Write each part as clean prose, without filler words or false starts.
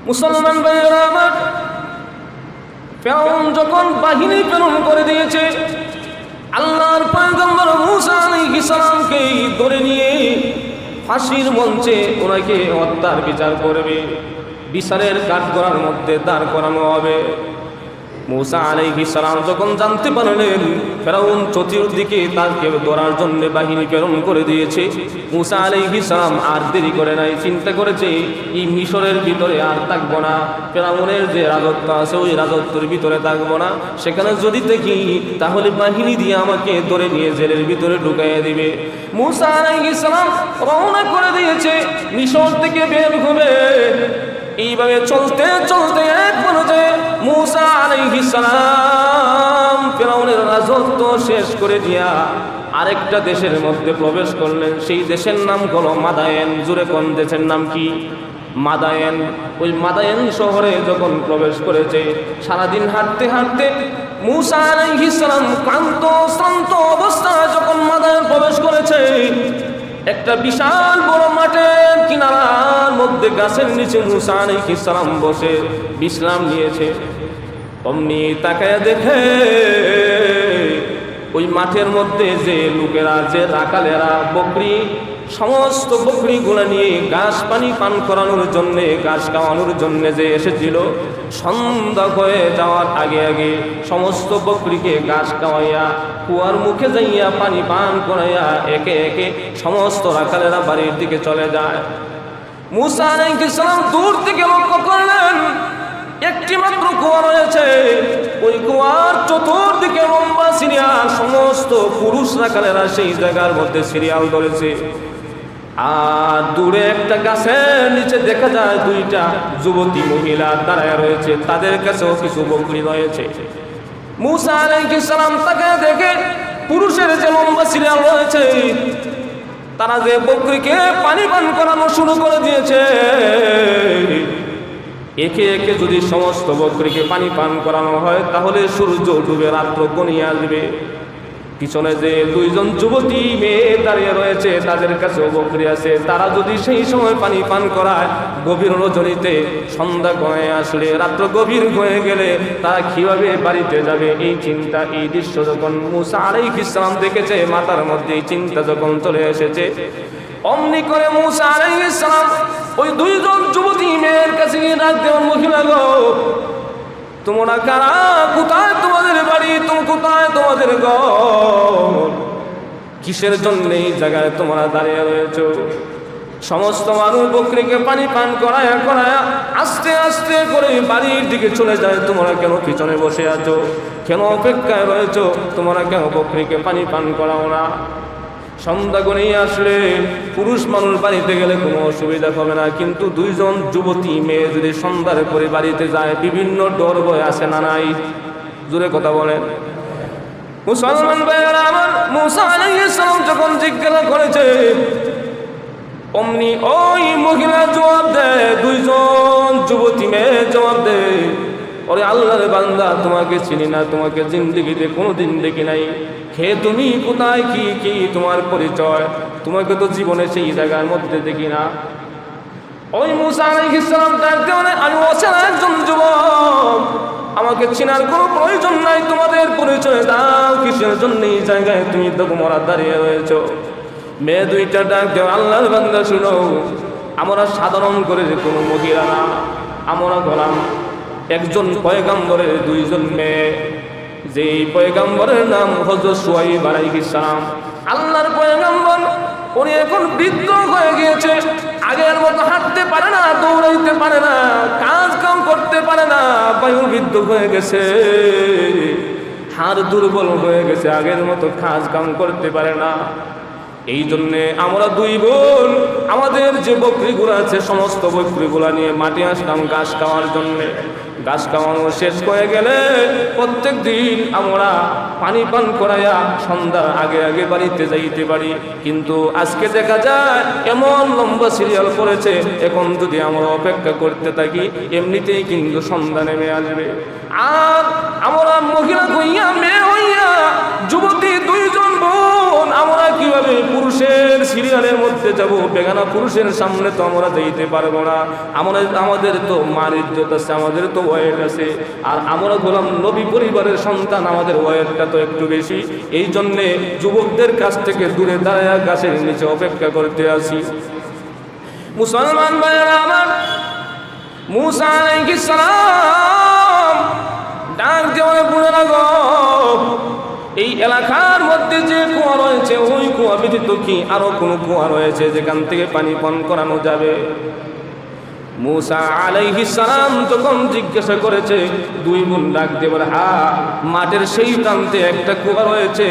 মুসলমান ভাইয়েরা আমার, ফিরআউন যখন বাহিনী প্রেরণ করে দিয়েছে, আল্লাহর পয়গম্বর মূসা আলাইহিস সালামকে ধরে নিয়ে ফাঁসির মঞ্চে ওনাকে হত্যার বিচার করবে, বিচারের কাঠগড়ার মধ্যে দাঁড় করানো হবে। মূসা আলাইহিস সালাম যখন জানতে পারলেন ফিরআউন চতুর্দিকে তাকে ধরার জন্য বাহিনী প্রেরণ করে দিয়েছে, মূসা আলাইহিস সালাম আর দেরি করে নাই, চিন্তা করেছে এই মিশরের ভিতরে আর থাকবো না, ফিরআউনের যে রাজত্ব আছে ওই রাজত্বের ভিতরে থাকবো না, সেখানে যদি দেখি তাহলে বাহিনী দিয়ে আমাকে ধরে নিয়ে জেলের ভিতরে ঢুকাইয়া দিবে। মূসা আলাইহিস সালাম রওনা করে দিয়েছে মিশর থেকে বের হবে। এইভাবে চলতে চলতে এক পর্যায়ে মূসা আলাইহিস সালাম ফিরআউনের রাজত্ব শেষ করে দিয়া আরেকটা দেশের মধ্যে প্রবেশ করলেন। সেই দেশের নাম হলো মাদায়েন। জুড়ে কোন দেশের নাম কি? মাদায়েন। ওই মাদায়েন শহরে যখন প্রবেশ করেছে, সারাদিন হাঁটতে হাঁটতে মূসা আলাইহিস সালাম ক্লান্ত শ্রান্ত অবস্থায় যখন মাদায়েন প্রবেশ করেছে, একটা বিশাল বড় মাঠের কিনারার মধ্যে গাছের নিচে মূসা আলাইহিস সালাম বসে বিশ্রাম নিয়েছে। অমনি তাকায়া দেখে ওই মাঠের মধ্যে যে লোকেরা, যে রাখালেরা বকরি, সমস্ত বকরিগুলো নিয়ে ঘাস পানি পান করানোর জন্যে, ঘাস খাওয়ানোর জন্যে যে এসেছিল, সন্ধ্যা হয়ে যাওয়ার আগে আগে সমস্ত বকরিকে ঘাস খাওয়াইয়া কুয়ার মুখে যাইয়া পানি পান করাইয়া একে একে সমস্ত রাখালেরা বাড়ির দিকে চলে যায়। মূসা আলাইহিস সালাম দূর থেকে লক্ষ্য করলেন একটি মাত্র কুয়া রয়েছে, ওই কুয়ার চতুর্দিকে লম্বা সিরিয়াল, সমস্ত পুরুষ রাখালেরা সেই জায়গার মধ্যে সিরিয়াল ধরেছে। আর দূরে একটা গাছের নিচে দেখা যায় দুইটা যুবতী মহিলা দাঁড়ায় রয়েছে, তাদের কাছেও কিছু বকরি রয়েছে। মূসা আলাইহিস সালাম তাকে দেখে পুরুষের যে লম্বা সিরিয়াল রয়েছে, তারা যে বকরিকে পানি পান করানো শুরু করে দিয়েছে, একে একে যদি সমস্ত বকরিকে পানি পান করানো হয় তাহলে সূর্য ডুবে রাত্র ঘনিয়ে আসবে। পিছনে যে দুইজন যুবতী মেয়ে দাঁড়িয়ে রয়েছে, তাদের কাছেও বকরি আছে, তারা যদি সেই সময় পানি পান করায় গভীর রজনীতে সন্ধ্যা হয়ে আসলে, রাত্র গভীর হয়ে গেলে তারা কিভাবে বাড়িতে যাবে, এই চিন্তা, এই দৃশ্য যখন মূসা আলাইহিস সালাম দেখেছে, মাথার মধ্যে এই চিন্তা যখন চলে এসেছে, অমনি করে মূসা আলাইহিস সালাম ওই দুইজন যুবতী মেয়ের কাছে গিয়ে ডাক দেওয়ার, মহিলা গো, তোমরা কারা? কোথায় তোমাদের বাড়ি? কোথায় তোমাদের ঘর? কিসের জন্য এই জায়গায় তোমরা দাঁড়িয়ে রয়েছো? সমস্ত মানুষ বকরিকে পানি পান করায়া করায়া আস্তে আস্তে করে বাড়ির দিকে চলে যায়। তোমরা কেন পিছনে বসে আছো? কেন অপেক্ষায় রয়েছো? তোমরা কেন বকরিকে পানি পান করাও না? সন্ধ্যা গড়িয়ে আসলে পুরুষ মানুষ বাড়িতে গেলে কোনো অসুবিধা হবে না, কিন্তু দুইজন যুবতী মেয়ে যদি সন্ধ্যার পরে বাড়িতে যায়, বিভিন্ন ডর ভয় আসে না নাই? জোরে কথা বলেন মুসলমান ভাইয়েরা আমার। মূসা আলাইহিস সালাম যখন জিজ্ঞাসা করেছে, অমনি ওই মহিলা জবাব দেয়, দুইজন যুবতী মেয়ে জবাব দেয়, ওরে আল্লাহর বান্দা, তোমাকে চিনি না, তোমাকে জিন্দেগিতে কোনোদিন দেখি নাই, হে তুমি, কোথায়, কি কি তোমার পরিচয়? তোমাকে তো জীবনে সেই জায়গার মধ্যে দেখি না। ওই মূসা আলাইহিস সালাম ডাকতে বলে, আমি অচেনা একজন যুবক, আমাকে চেনার কোনো প্রয়োজন নাই, তোমাদের পরিচয় দাও, কিসের জন্য এই জায়গায় তুমি তোমরা দাঁড়িয়ে রয়েছো? মেয়ে দুইটা ডাক দেও, আল্লাহর বান্দা শুনো, আমরা সাধারণ করে কোনো মহিলা না, আমরা গোলাম একজন পয়গম্বরের দুইজন মেয়ে, যেই পয়গম্বরের নাম হযরত শুআয়ব আলাইহিস সালাম। আল্লাহর পয়গম্বর উনি এখন বৃদ্ধ হয়ে গিয়েছে, আগের মতো হাঁটতে পারে না, দৌড়াইতে পারে না, কাজ কাম করতে পারে না, বয়োবৃদ্ধ হয়ে গেছে, হাড় দুর্বল হয়ে গেছে, আগের মতো কাজ কাম করতে পারে না। এই জন্যে আমরা দুই বোন আমাদের যে বকরিগুলো আছে সমস্ত বকরিগুলো নিয়ে মাঠে আসলাম ঘাস খাওয়ার জন্যে। ঘাস খাওয়ানো শেষ হয়ে গেলে প্রত্যেক দিন আমরা পানি পান করাইয়া সন্ধ্যার আগে আগে বাড়িতে যাইতে পারি, কিন্তু আজকে দেখা যায় এমন লম্বা সিরিয়াল পড়েছে, এখন যদি আমরা অপেক্ষা করতে থাকি এমনিতেই কিন্তু সন্ধ্যা নেমে আসবে। আর আমরা মহিলা হইয়া, মেয়ে হইয়া, যুবতী দুইজন বোন বোন আমরা কিভাবে পুরুষের সিরিয়ালের মধ্যে যাব? বেগানা পুরুষের সামনে তো আমরা যেতে পারবো না। আমাদের তো মান ইজ্জত আছে, আমাদের তো ওয়েট আছে, আর আমরা গোলাম নবী পরিবারের সন্তান, আমাদের ওয়েটটা তো একটু বেশি। এই জন্যে যুবকদের কাছ থেকে দূরে দাঁড়ায় গাছের নিচে অপেক্ষা করতে আসি। মুসলমান ভাইয়েরা আমার, মুসা আলাইহিস সালাম ডাক দিয়ে বলে রাখো, এই এলাকার মধ্যে যে কুয়া রয়েছে ওই কুয়া ব্যতীত কি আরো কোনো কুয়া রয়েছে যেখান থেকে পানি পান করানো যাবে? মুসা আলাইহিস সালাম যখন জিজ্ঞাসা করেছে, দুই বোন ডাক দিয়ে বলে, হ্যাঁ, মাঠের সেই প্রান্তে একটা কুয়া রয়েছে,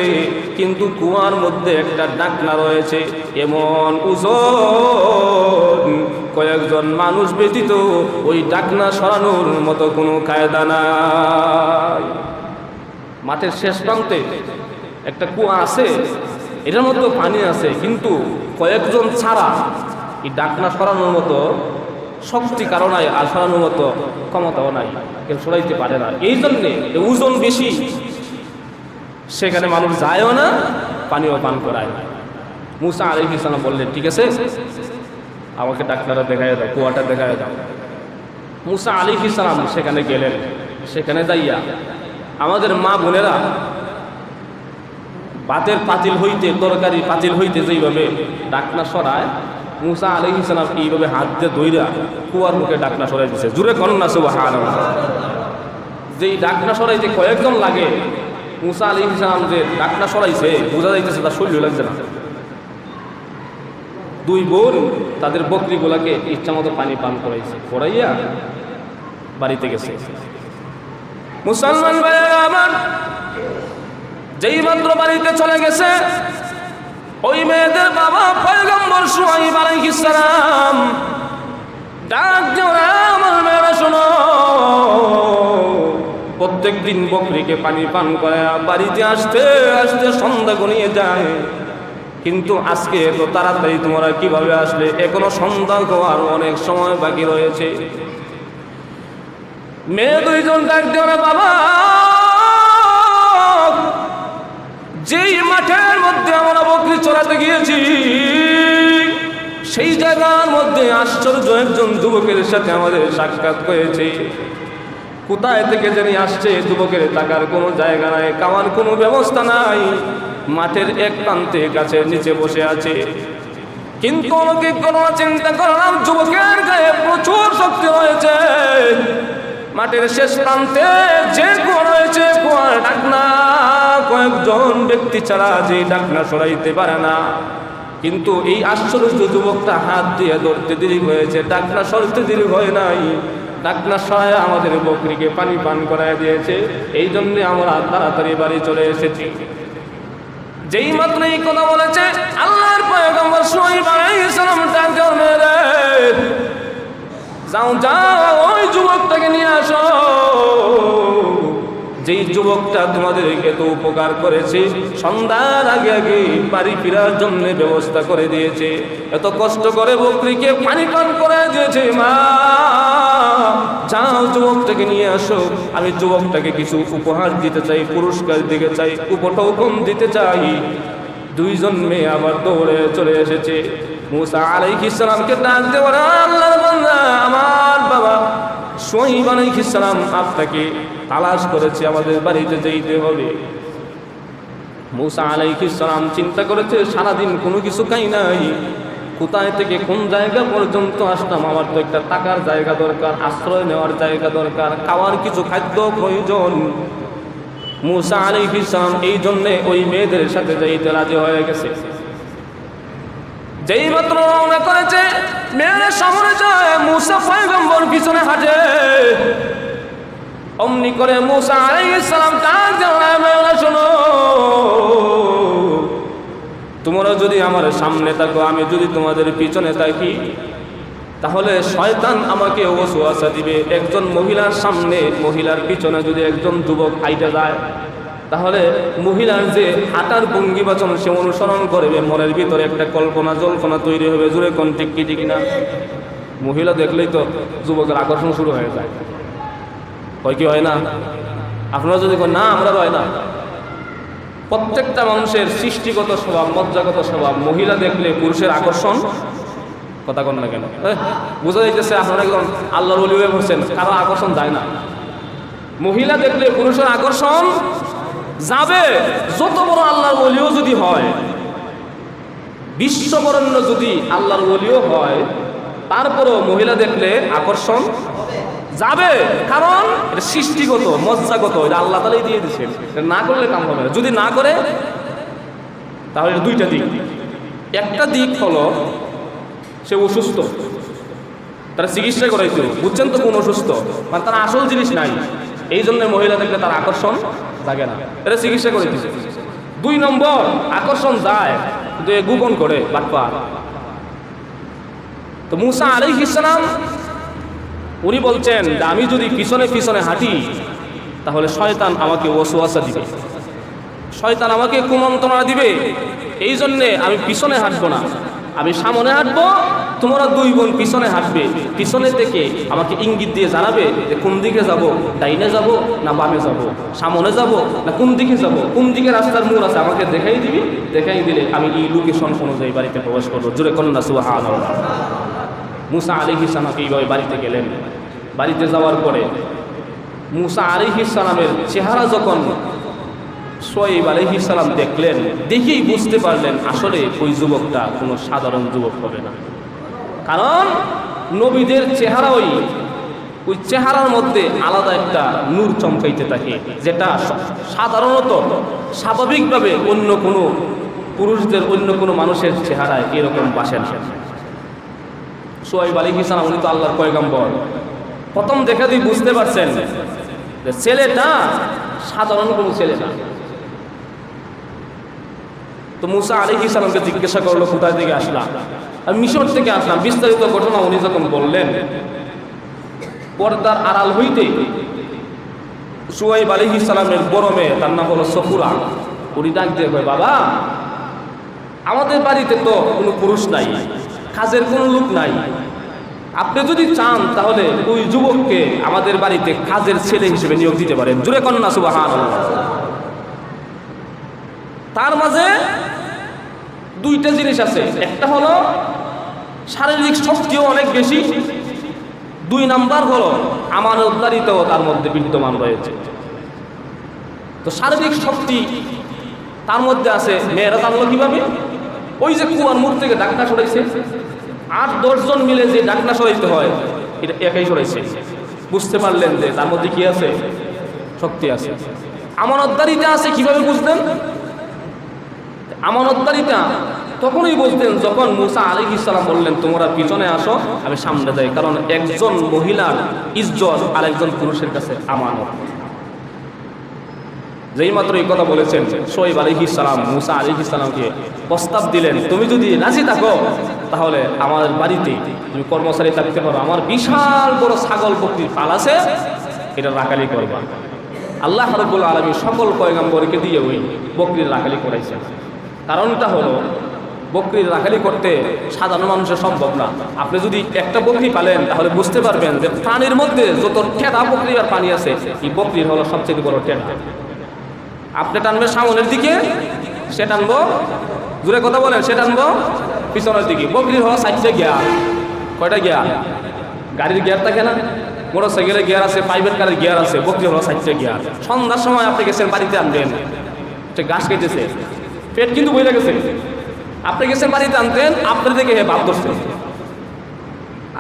কিন্তু কুয়ার মধ্যে একটা ডাকনা রয়েছে এমন ওজন, কয়েকজন মানুষ ব্যতীত ওই ডাকনা সরানোর মতো কোনো কায়দা নাই। মাঠের শেষ প্রান্তে একটা কুয়া আছে, এটার মধ্যে পানি আছে, কিন্তু কয়েকজন ছাড়া এই ডাকনা সরানোর মতো শক্তি কারণ নাই, আর সরানোর মতো ক্ষমতাও নাই, কেউ সরাইতে পারে না। এই জন্যে ওজন বেশি, সেখানে মানুষ যায়ও না, পানিও পান করায় না। মুসা আলাইহিস সালাম বললেন, ঠিক আছে, আমাকে ডাকনাটা দেখায় দাও, কুয়াটা দেখায় দাও। মুসা আলাইহিস সালাম সেখানে গেলেন। সেখানে যাইয়া আমাদের মা বোনেরা ভাতের পাতিল হইতে, তরকারি পাতিল হইতে যেইভাবে ডাকনা সরায়, মুসা আলাইহিস সালাম এইভাবে হাত দিয়ে ধইরা কুয়ার মুখে ডাকনা সরাই দিছে। জুরে কন্যা সুবহানাল্লাহ। যেই ডাকনা সরাইতে কয়েকজন লাগে, মুসা আলাইহিস সালাম যে ডাকনা সরাইছে বোঝা যাইতেছে তার শরীর লাগছে না। দুই বোন তাদের বকরিগুলাকে ইচ্ছা মতো পানি পান করাইছে, করাইয়া বাড়িতে গেছে। মুসলমান ভাইয়েরা আমার, যেই মাত্র বাড়িতে চলে গেছে, ওই মেয়েদের বাবা পয়গম্বর শুআয়ব আলাইহিস সালাম ডাক দিয়ে, আমার মেয়েরা শোনো, প্রত্যেক দিন বকরিকে পানি পান করে বাড়িতে আসতে আসতে সন্ধ্যা গনিয়ে যায়, কিন্তু আজকে এত তাড়াতাড়ি তোমরা কিভাবে আসলে? এখনো সন্ধ্যা হওয়ার অনেক সময় বাকি রয়েছে। মেয়ে দুইজন ডাক দিয়ে, বাবা, যেই মাঠের মধ্যে আমরা বকরি চড়াতে গিয়েছি, সেই জায়গার মধ্যে আশ্চর্য একজন যুবকের সাথে আমাদের সাক্ষাৎ হয়েছে। কোথায় থেকে জানি আসছে, যুবকের থাকার কোনো জায়গা নাই, খাওয়ার কোনো ব্যবস্থা নাই, মাঠের এক প্রান্তে গাছের নিচে বসে আছে। কিন্তু আমাকে কোনো চিন্তা করলাম, যুবকের গায়ে প্রচুর শক্তি রয়েছে, মাঠের শেষ প্রান্তে যে কুয়া রয়েছে, কুয়ার ডাকনা কয়েকজন ব্যক্তি ছাড়া যে ডাকনা সরাইতে পারে না। কিন্তু এই আশ্চর্য যুবকটা হাত দিয়ে ধরতে দেরি হয়েছে, ডাকনা সরতে দেরি হয় নাই, ডাকনা সরায় আমাদের বকরিকে পানি পান করায় দিয়েছে। এই জন্যে আমরা তাড়াতাড়ি বাড়ি চলে এসেছি। যেই মাত্র এই কথা বলেছে, আল্লাহর পয়গম্বর শুআয়ব আলাইহিস সালাম ডাক দিয়ে, মেরে যাও যাও, ওই যুবকটাকে নিয়ে আসো, যেই যুবকটা তোমাদের এত উপকার করেছে, সন্ধ্যার আগে আগে বাড়ি ফেরার জন্য ব্যবস্থা করে দিয়েছে, এত কষ্ট করে বকরিকে পানি পান করে দিয়েছে। মা, যাও যুবকটাকে নিয়ে আসো, আমি যুবকটাকে কিছু উপহার দিতে চাই, পুরস্কার দিতে চাই, উপঢৌকন দিতে চাই। দুইজন মেয়ে আবার দৌড়ে চলে এসেছে। মুসা আলাইহিস সালামকে ডাক দিয়ে বলে, আল্লাহর বান্দা, আমার বাবা শুআয়ব আলাইহিস সালাম আপনাকে তালাশ করেছে, আমাদের বাড়িতে যেতে হবে। মুসা আলাইহিস সালাম চিন্তা করেছে, সারাদিন কোনো কিছু খাই নাই, কোথায় থেকে কোন জায়গা পর্যন্ত আসলাম, আমার তো একটা থাকার জায়গা দরকার, আশ্রয় নেওয়ার জায়গা দরকার, খাওয়ার কিছু খাদ্য প্রয়োজন। মুসা আলাইহিস সালাম এই জন্যে ওই মেয়েদের সাথে যাইতে রাজি হয়ে গেছে। যেই মাত্র রওনা করেছে, মেয়ের সামনে যায়, মুসা পয়গম্বর পিছনে হাঁটে। অমনি করে মুসা আলাইহিস সালাম ডাক দিয়ে, মেয়েরা শোনো, তোমরা যদি আমার সামনে থাকো, আমি যদি তোমাদের পিছনে থাকি, তাহলে শয়তান আমাকে ওয়াসওয়াসা দিবে। একজন মহিলার সামনে, মহিলার পিছনে যদি একজন যুবক হাইটে যায়, তাহলে মহিলার যে হাঁটার ভঙ্গি বাচন সে অনুসরণ করবে, মনের ভিতরে একটা কল্পনা জল্পনা তৈরি হবে। জোরে কোন ঠিক কি ঠিক না? মহিলা দেখলেই তো যুবকের আকর্ষণ শুরু হয়ে যায়, হয় কি হয় না? আপনারা যদি না, আমরা হয় না, প্রত্যেকটা মানুষের সৃষ্টিগত স্বভাব, মজ্জাগত স্বভাব, মহিলা দেখলে পুরুষের আকর্ষণ, কথা কন না কেন? বোঝা যাইতেছে আপনারা একদম আল্লাহর ওলি হয়ে বলছেন, কারো আকর্ষণ যায় না। মহিলা দেখলে পুরুষের আকর্ষণ যাবে, যত বড় আল্লাহর ওলিও যদি হয়, বিশ্ববরণ্য যদি আল্লাহর ওলিও হয়, তারপরও মহিলা দেখলে আকর্ষণ যাবে। কারণ এটা সৃষ্টিগত, মজ্জাগত, এটা আল্লাহ তাআলাই দিয়ে দিয়েছেন। না করলে কাম হবে না। যদি না করে তাহলে দুইটা দিক। একটা দিক হলো সে অসুস্থ, তারা চিকিৎসা করাইতো, বুঝছেন তো কোন অসুস্থ, মানে তার আসল জিনিস নাই, এই জন্য মহিলা দেখলে তার আকর্ষণ জাগে না, এটা চিকিৎসা করে দিচ্ছে। 2 নম্বর, আকর্ষণ যায় কিন্তু এ গোপন করে বাটপার। তো মুসা আলাইহিস সালাম উনি বলছেন যে আমি যদি পিছনে পিছনে হাঁটি তাহলে শয়তান আমাকে ওয়াসওয়াসা দিবে, শয়তান আমাকে কুমন্ত্রণা দিবে, এই জন্যে আমি পিছনে হাঁটবো না, আমি সামনে হাঁটবো, তোমরা 2 বোন পিছনে হাঁটবে, পিছনে থেকে আমাকে ইঙ্গিত দিয়ে জানাবে যে কোন দিকে যাব, ডাইনে যাব না বামে যাব, সামনে যাব না কোন দিকে যাব, কোন দিকে রাস্তার মোড় আছে আমাকে দেখাই দিবি, দেখাই দিলে আমি এই লোকেশন অনুযায়ী বাড়িতে প্রবেশ করবো। জোরে কন্যা সুবহানাল্লাহ। মুসা আলাইহিস সালাম এইভাবে বাড়িতে গেলেন। বাড়িতে যাওয়ার পরে মুসা আলাইহিস সালামের চেহারা যখন শুআয়ব আলাইহিস সালাম দেখলেন, দেখেই বুঝতে পারলেন আসলে ওই যুবকটা কোনো সাধারণ যুবক হবে না। কারণ নবীদের চেহারা ওই চেহারার মধ্যে আলাদা একটা নূর চমকাইতে থাকে, যেটা সাধারণত স্বাভাবিকভাবে অন্য কোনো পুরুষদের, অন্য কোনো মানুষের চেহারায় এরকম বাসে না। শুআয়ব আলাইহিস সালাম উনি তো আল্লাহর পয়গম্বর, প্রথম দেখা দিয়ে বুঝতে পারছেন যে ছেলেটা সাধারণ কোনো ছেলে না। তো মুসা আলাইহিস সালামকে জিজ্ঞাসা করলো, কোথায় থেকে আসলাম? আমি মিশর থেকে আসলাম। বিস্তারিত ঘটনা উনি যখন বললেন, পর্দার আড়াল হইতে শুআয়ব আলাইহিস সালামের বড় মেয়ে, তার নাম হলো সফুরা, উনি ডাক দিয়ে কয়, বাবা আমাদের বাড়িতে তো কোনো পুরুষ নাই, কাজের কোনো লোক নাই, আপনি যদি চান তাহলে ওই যুবককে আমাদের বাড়িতে কাজের ছেলে হিসেবে নিয়োগ দিতে পারেন। জোরে কন্যা সুবহানাল্লাহ। তার মাঝে 2টা জিনিস আছে, একটা হলো শারীরিক শক্তিও অনেক বেশি, 2 নাম্বার হলো আমানতদারিতাও তার মধ্যে বিদ্যমান রয়েছে। তো শারীরিক শক্তি তার মধ্যে আছে, মেয়েরা জানলো কিভাবে? ওই যে কুয়ার মুখ থেকে ডাকনা সরাইছে, 8-10 জন মিলে যে ডাকনা সরাইতে হয় এটা একাই সরাইছে। বুঝতে পারলেন যে তার মধ্যে কি আছে? শক্তি আছে। আমানতদারিতা আছে, কিভাবে বুঝতেন? আমানতদারিতা তখনই বুঝতেন যখন মুসা আলাইহিস সালাম বললেন, তোমরা পিছনে আসো, আমি সামনে যাই। কারণ একজন মহিলার ইজ্জত আরেকজন পুরুষের কাছে আমানত। যেই মাত্র এই কথা বলেছেন, শুআয়ব আলাইহিস সালাম মুসা আলাইহিস সালামকে প্রস্তাব দিলেন, তুমি যদি রাজি থাকো তাহলে আমার বাড়িতে তুমি কর্মচারী থাকতে পারো, আমার বিশাল বড় ছাগল বকরির পাল আছে, এটা রাখালি করবা। আল্লাহ রাব্বুল আলামিন সকল পয়গম্বরকে দিয়ে ওই বকরির রাখালি করাইছেন। কারণটা হলো, বকরির রাখালি করতে সাধারণ মানুষের সম্ভব না। আপনি যদি একটা বকরি পালেন তাহলে বুঝতে পারবেন যে পানির মধ্যে যত ঠেড়া বকরি আর পানি আছে, এই বকরির হলো সবচেয়ে বড় ঠেড়া। আপনি টানবে সামনের দিকে, সে টানবো, জোরে কথা বলেন, সে টানবো পিছনের দিকে। বকরির হলো 4টে গিয়ার। কয়টা গিয়ার? গাড়ির গিয়ার থাকে না, মোটর সাইকেলের গিয়ার আছে, প্রাইভেট কারের গিয়ার আছে, বকরি হলো 4টে গিয়ার। সন্ধ্যার সময় আপনি গেছেন বাড়িতে আনবেন, সে ঘাস কেটেছে, পেট কিন্তু বইলে গেছে, আপনি গেছেন বাড়িতে আনতেন, আপনার দিকে হে ভাব ধরছে,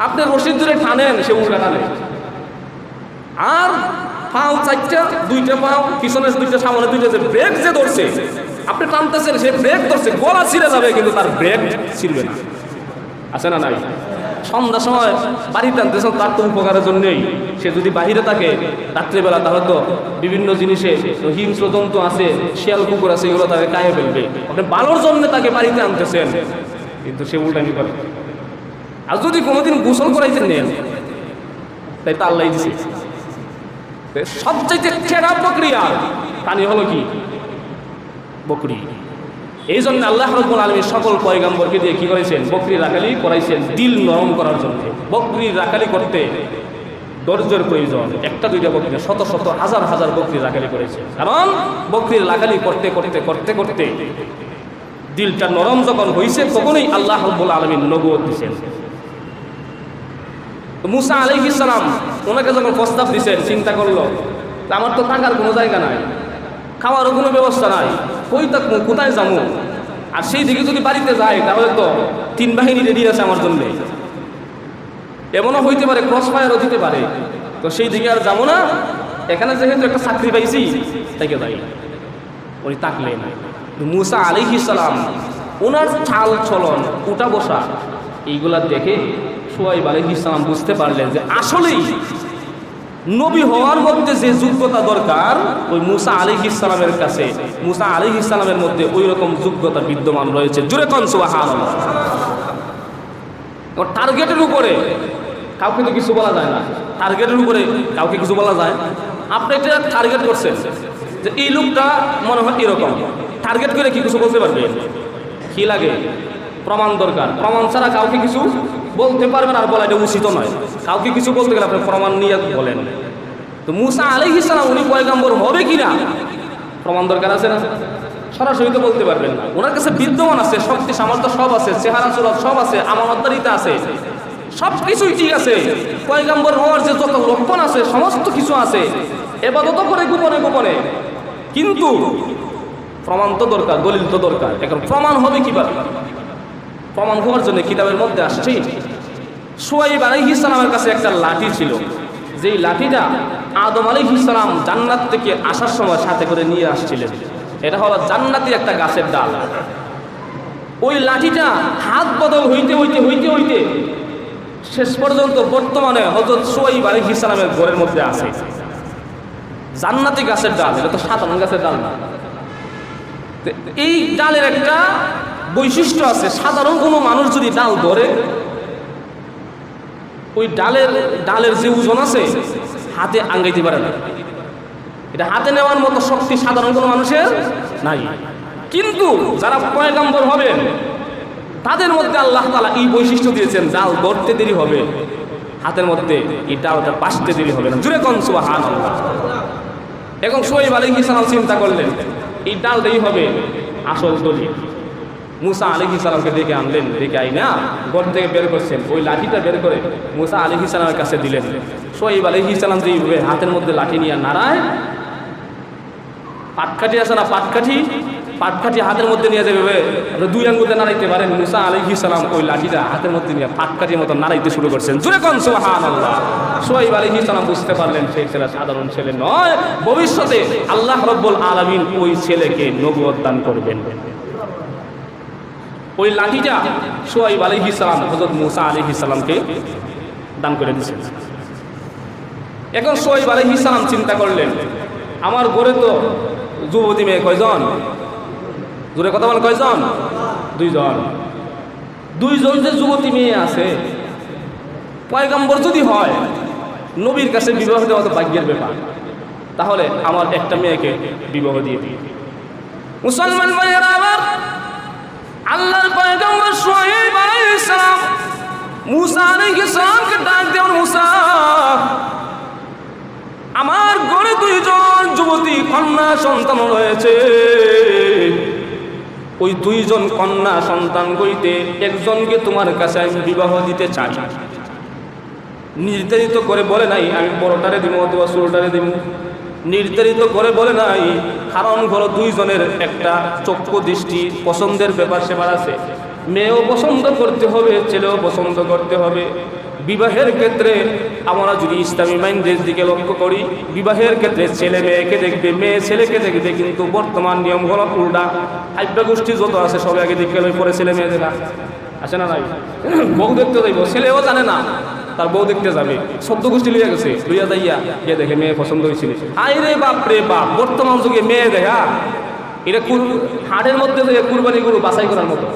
আপনি রশিদ ধরে টানেন, সে উল্টা টানে। আর পাও 4টা, 2টা পাও পিছনে, 2টা সামনে, 2টা, যে ব্রেক যে ধরছে, আপনি টানতেছেন, সে ব্রেক ধরছে, গলা ছিঁড়ে যাবে কিন্তু তার ব্রেক ছিঁড়বে না। আছে না নাই? সন্ধ্যার সময় বাড়িতে আনতেছেন তার তো উপকারের জন্যই। সে যদি বাহিরে থাকে রাত্রিবেলা, তাহলে তো বিভিন্ন জিনিসে হিংস্র জন্তু আছে, শিয়াল কুকুর আছে, এগুলো তাকে খাইয়ে ফেলবে। আপনি ভালোর জন্য তাকে বাড়িতে আনতেছেন, কিন্তু সে উল্টানি করে। আর যদি কোনোদিন গোসল করাইতে নেন, তাই তো আল্লাহ দিছে। সবচাইতে ছেঁড়া প্রক্রিয়া পানি হলো কি? বকরি। এই জন্য আল্লাহ রাব্বুল আলামিন সকল পয়গম্বরকে দিয়ে কি করেছেন? বকরি রাখালি করাইছেন, দিল নরম করার জন্য। বকরি রাখালি করতে ধৈর্যের প্রয়োজন। একটা দুইটা বকরি, শত শত হাজার হাজার বকরি লাগালি করেছে। কারণ বকরির লাগালি করতে করতে করতে করতে দিলটা নরম যখন হয়েছে, তখনই আল্লাহ রাব্বুল আলামিন নবুয়ত দিয়েছেন। মুসা আলাইহিস সালাম ওনাকে যখন প্রস্তাব দিয়েছেন, চিন্তা করলো আমার তো থাকার কোনো জায়গা নাই, খাওয়ারও কোনো ব্যবস্থা নাই, কই থাকবো, কোথায় যাবো? আর সেই দিকে যদি বাড়িতে যায় তাহলে তো 3 বাহিনী রেডি আছে আমার জন্যে, এমনও হইতে পারে ক্রস ফায়ারও দিতে পারে। তো সেই দিকে আর যাবো না, এখানে যেহেতু একটা চাকরি পাইছি তাইকে যাই। উনি তাকলেন। মুসা আলাইহিস সালাম ওনার চাল চলন, উঠা বসা, এইগুলা দেখে শুআয়ব আলাইহিস সালাম বুঝতে পারলেন যে আসলেই নবী হওয়ার মধ্যে যে যোগ্যতা দরকার, ওই মুসা আলাইহিস সালামের কাছে, মুসা আলাইহিস সালামের মধ্যে ওই রকম যোগ্যতা বিদ্যমান রয়েছে। জোরে কোন সুবহানাল্লাহ। টার্গেটের উপরে কাউকে তো কিছু বলা যায় না, টার্গেটের উপরে কাউকে কিছু বলা যায়? আপনি একটা টার্গেট করছেন যে এই লোকটা মনে হয় এরকম, টার্গেট করে কি কিছু বলতে পারবে? কি লাগে? প্রমাণ দরকার। প্রমাণ ছাড়া কাউকে কিছু বলতে পারবেন আর বলা এটা উচিত নয়। কাউকে কিছু বলতে গেলে আপনি প্রমাণ নিয়ে বলেন। তো মুসা আলাইহিস সালাম উনি পয়গম্বর হবে কিনা প্রমাণ দরকার আছে না? সরাসরি তো বলতে পারবেন না। ওনার কাছে বিদ্যমান আছে, শক্তি সামর্থ্য সব আছে, চেহারা চুরাত সব আছে, আমানতদারিতা আছে, সব কিছুই ঠিক আছে। পয়গম্বর হওয়ার যে যত লক্ষণ আছে সমস্ত কিছু আছে, ইবাদত করে গোপনে গোপনে, কিন্তু প্রমাণ তো দরকার, দলিল তো দরকার। এখন প্রমাণ হবে কিভাবে? প্রমাণ হওয়ার জন্য কিতাবের মধ্যে আসছে শুআয়ব আলাইহিস সালামের কাছে একটা লাঠি ছিল, যেই লাঠিটা আদম আলাইহিস সালাম জান্নাত থেকে আসার সময় সাথে করে নিয়ে আসছিলেন। এটা হলো জান্নাতি একটা গাছের ডাল। ওই লাঠিটা হাত বদল হইতে হইতে হইতে হইতে শেষ পর্যন্ত বর্তমানে হযরত শুআয়ব আলাইহিস সালামের ঘরের মধ্যে আছে। জান্নাতি গাছের ডাল, এটা তো সাধারণ গাছের ডাল না। এই ডালের একটা বৈশিষ্ট্য আছে, সাধারণ কোনো মানুষ যদি ডাল ধরে, ওই ডালের যে ওজন আছে হাতে আঙ্গাইতে পারে না। এটা হাতে নেওয়ার মতো শক্তি সাধারণ কোনো মানুষের নাই। কিন্তু যারা পয়গম্বর হবেন তাদের মধ্যে আল্লাহ তাআলা এই বৈশিষ্ট্য দিয়েছেন, ডাল ধরতে দেরি হবে, হাতের মধ্যে এই ডালটা পাশতে দেরি হবে না। জুরে কোন সুবহানাল্লাহ। এখন শুআয়ব আলাইহিস সালাম চিন্তা করলেন এই ডালটাই হবে আসল দলিল। মুসা আলাইহিস সালামকে ডেকে আনলেন, ডেকে আইনা ঘর থেকে বের করছেন, ওই লাঠিটা বের করে মুসা আলাইহিস সালামের কাছে দিলেন। শুআয়ব আলাইহিস সালাম যেইভাবে হাতের মধ্যে লাঠি নিয়ে নাড়ায়, পাটকাঠি আছে না, পাটকাঠি হাতের মধ্যে নিয়ে যাবে, দুই আঙ্গুলে নাড়াইতে পারেন। মুসা আলাইহিস সালাম ওই লাঠিটা হাতের মধ্যে নিয়ে পাটকাঠির মতো নাড়াইতে শুরু করছেন। জোরে কোন সুবহানাল্লাহ। শুআয়ব আলাইহিস সালাম বুঝতে পারলেন সেই ছেলে সাধারণ ছেলে নয়, ভবিষ্যতে আল্লাহ রাব্বুল আলামিন ওই ছেলেকে নবুয়ত দান করবেন। ওই লাঠিটা শুআয়ব আলাইহিস সালাম হযরত মুসা আলাইহিস সালামকে দান করে দিয়েছেন। এখন শুআয়ব আলাইহিস সালাম চিন্তা করলেন আমার ঘরে তো যুবতী মেয়ে কয়জন? জোরে কথা বলেন, কয়জন? 2 জন। 2 জন যে যুবতী মেয়ে আছে, পয়গম্বর যদি হয়, নবীর কাছে বিবাহ দেওয়া তো ভাগ্যের ব্যাপার, তাহলে আমার একটা মেয়েকে বিবাহ দিয়ে দিই। মুসলমান ভাইয়েরা আমার, আল্লাহর পয়গম্বর শুআয়ব আলাইহিস সালাম মুসা আলাইহিস সালামকে ডাক দেন, মুসা আমার ঘরে 2 জন যুবতী কন্যা সন্তান রয়েছে, ওই 2 জন কন্যা সন্তান হইতে একজনকে তোমার কাছে আমি বিবাহ দিতে চাই। নির্ধারিত করে বলে নাই আমি বড়টারে দিব অথবা ছোটটারে দিব, নির্ধারিত করে বলে নাই, কারণ হলো 2 জনের একটা চক্ষু দৃষ্টি পছন্দের ব্যাপার সেবার আছে। মেয়েও পছন্দ করতে হবে, ছেলেও পছন্দ করতে হবে। বিবাহের ক্ষেত্রে আমরা যদি ইসলামী মাইন্ডের দিকে লক্ষ্য করি, বিবাহের ক্ষেত্রে ছেলে মেয়েকে দেখবে, মেয়ে ছেলেকে দেখবে, কিন্তু বর্তমান নিয়ম হলো উল্টা। হাইব্যা গোষ্ঠী যত আছে সবাই আগে দেখে লই, পরে ছেলে মেয়ে দেখা আসে না নাই? বউ দেখতে যাইব, ছেলেও জানে না তার বউ দেখতে যাবে, 14 গোষ্ঠী লইয়া গেছে, লইয়া যাইয়া কে দেখে মেয়ে পছন্দ হয়েছিল। আই রে বাপ রে বাপ, বর্তমান যুগে মেয়ে দেখা এটা হাটের মধ্যে কুরবানি গরু বাছাই করার মতো।